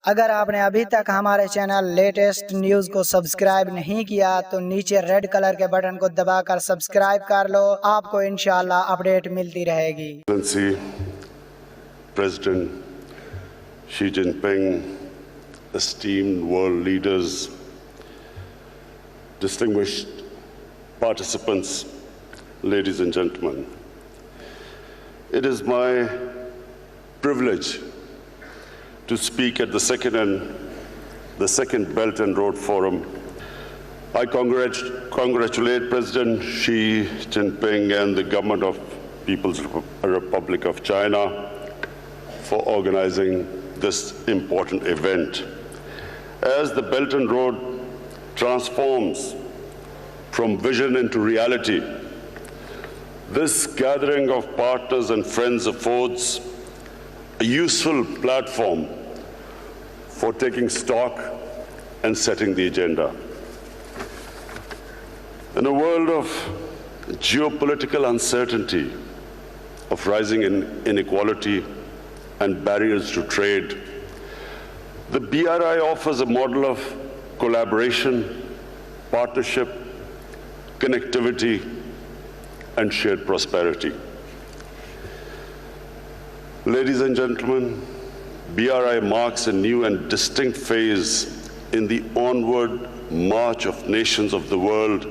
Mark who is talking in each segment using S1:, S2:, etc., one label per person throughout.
S1: अगर आपने अभी तक हमारे चैनल लेटेस्ट न्यूज को सब्सक्राइब नहीं किया तो नीचे रेड कलर के बटन को दबाकर सब्सक्राइब कर लो, आपको इंशाल्लाह अपडेट मिलती रहेगी।
S2: President Xi Jinping, esteemed world leaders, distinguished participants, ladies and gentlemen, it is my privilege to speak at the second Belt and Road Forum. I congratulate President Xi Jinping and the government of People's Republic of China for organizing this important event. As the Belt and Road transforms from vision into reality, this gathering of partners and friends affords a useful platform for taking stock and setting the agenda. In a world of geopolitical uncertainty, of rising inequality and barriers to trade, the BRI offers a model of collaboration, partnership, connectivity, and shared prosperity. Ladies and gentlemen, BRI marks a new and distinct phase in the onward march of nations of the world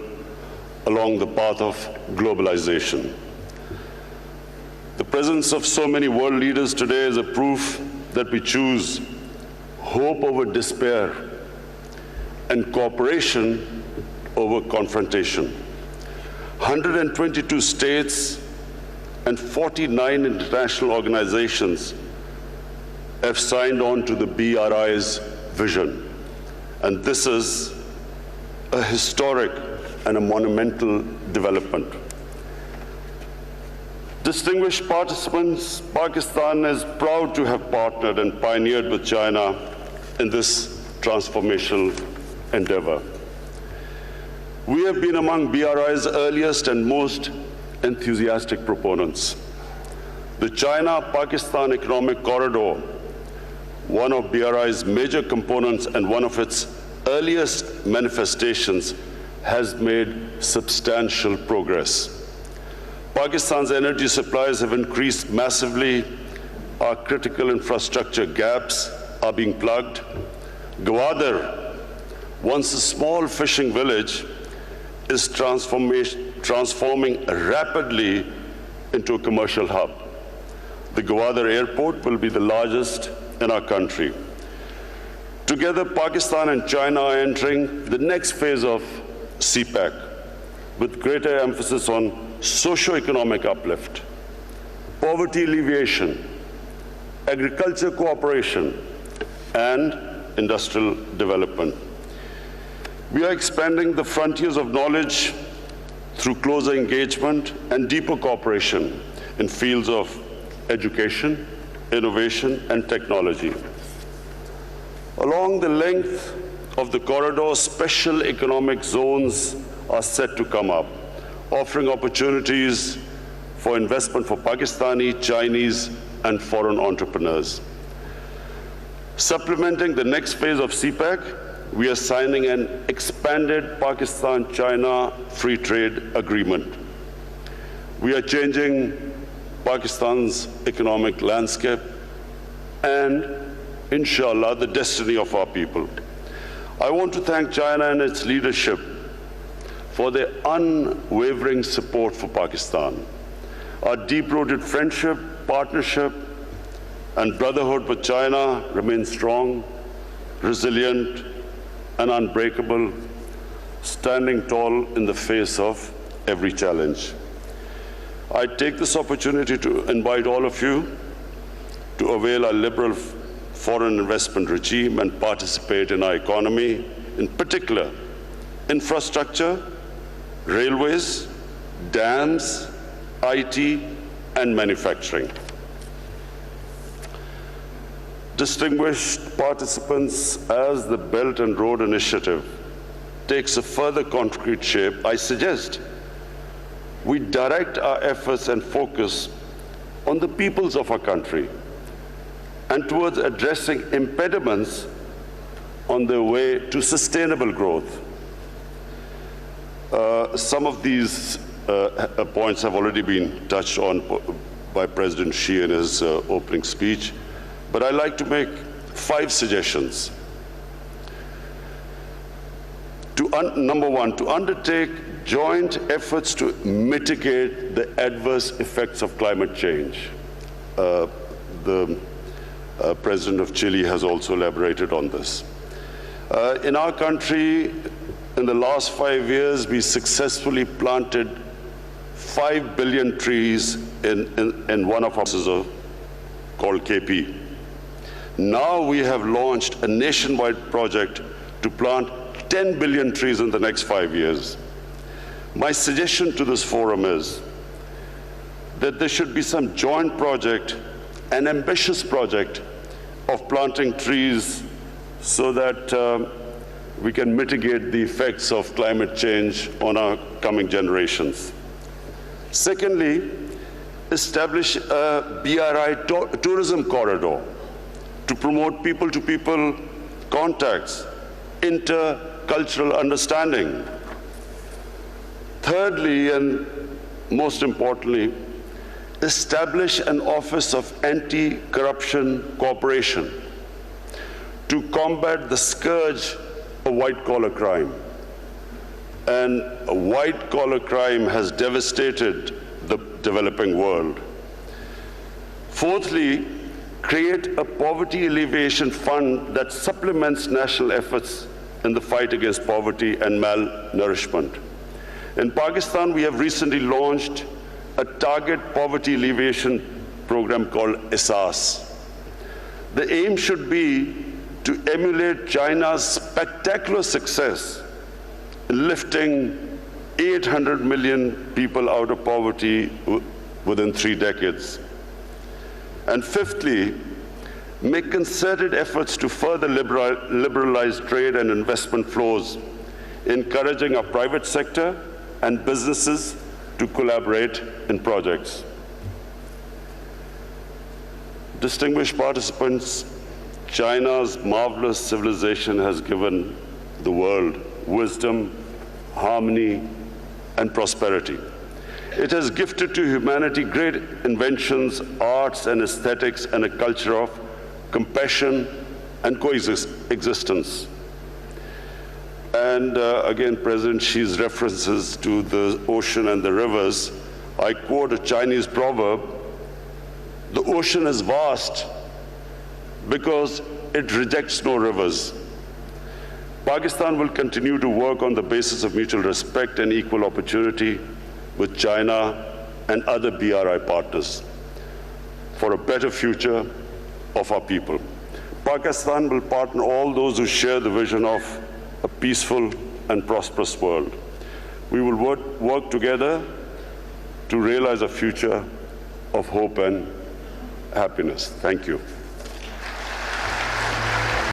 S2: along the path of globalization. The presence of so many world leaders today is a proof that we choose hope over despair and cooperation over confrontation. 122 states and 49 international organizations have signed on to the BRI's vision. And this is a historic and a monumental development. Distinguished participants, Pakistan is proud to have partnered and pioneered with China in this transformational endeavor. We have been among BRI's earliest and most enthusiastic proponents. The China-Pakistan Economic Corridor, one of BRI's major components and one of its earliest manifestations, has made substantial progress. Pakistan's energy supplies have increased massively. Our critical infrastructure gaps are being plugged. Gwadar, once a small fishing village, is transforming rapidly into a commercial hub. The Gwadar airport will be the largest in our country. Together, Pakistan and China are entering the next phase of CPEC with greater emphasis on socio-economic uplift, poverty alleviation, agriculture cooperation, and industrial development. We are expanding the frontiers of knowledge through closer engagement and deeper cooperation in fields of education, innovation, and technology. Along the length of the corridor, special economic zones are set to come up, offering opportunities for investment for Pakistani, Chinese, and foreign entrepreneurs. Supplementing the next phase of CPEC, we are signing an expanded Pakistan-China free trade agreement. We are changing Pakistan's economic landscape and, inshallah, the destiny of our people. I want to thank China and its leadership for their unwavering support for Pakistan. Our deep-rooted friendship, partnership, and brotherhood with China remain strong, resilient, and unbreakable, standing tall in the face of every challenge. I take this opportunity to invite all of you to avail our liberal foreign investment regime and participate in our economy, in particular, infrastructure, railways, dams, IT, and manufacturing. Distinguished participants, as the Belt and Road Initiative takes a further concrete shape, I suggest we direct our efforts and focus on the peoples of our country and towards addressing impediments on their way to sustainable growth. Some of these points have already been touched on by President Xi in his opening speech, but I'd like to make 5 suggestions. Number 1, to undertake joint efforts to mitigate the adverse effects of climate change. The President of Chile has also elaborated on this. In our country, in the last 5 years, we successfully planted 5 billion trees in one of our offices called KP. Now we have launched a nationwide project to plant 10 billion trees in the next 5 years. My suggestion to this forum is that there should be some joint project, an ambitious project of planting trees so that we can mitigate the effects of climate change on our coming generations. Secondly, establish a BRI tourism corridor to promote people-to-people contacts, intercultural understanding. Thirdly, and most importantly, establish an Office of Anti-Corruption Cooperation to combat the scourge of white-collar crime. And white-collar crime has devastated the developing world. Fourthly, create a poverty alleviation fund that supplements national efforts in the fight against poverty and malnourishment. In Pakistan, we have recently launched a target poverty alleviation program called Asus. The aim should be to emulate China's spectacular success in lifting 800 million people out of poverty within 3 decades. And fifthly, make concerted efforts to further liberalize trade and investment flows, encouraging our private sector and businesses to collaborate in projects. Distinguished participants, China's marvelous civilization has given the world wisdom, harmony, and prosperity. It has gifted to humanity great inventions, arts, and aesthetics, and a culture of compassion and coexistence. And again, President Xi's references to the ocean and the rivers, I quote a Chinese proverb, "The ocean is vast because it rejects no rivers." Pakistan will continue to work on the basis of mutual respect and equal opportunity with China and other BRI partners for a better future of our people. Pakistan will partner all those who share the vision of a peaceful and prosperous world. We will work together to realize a future of hope and happiness. Thank you.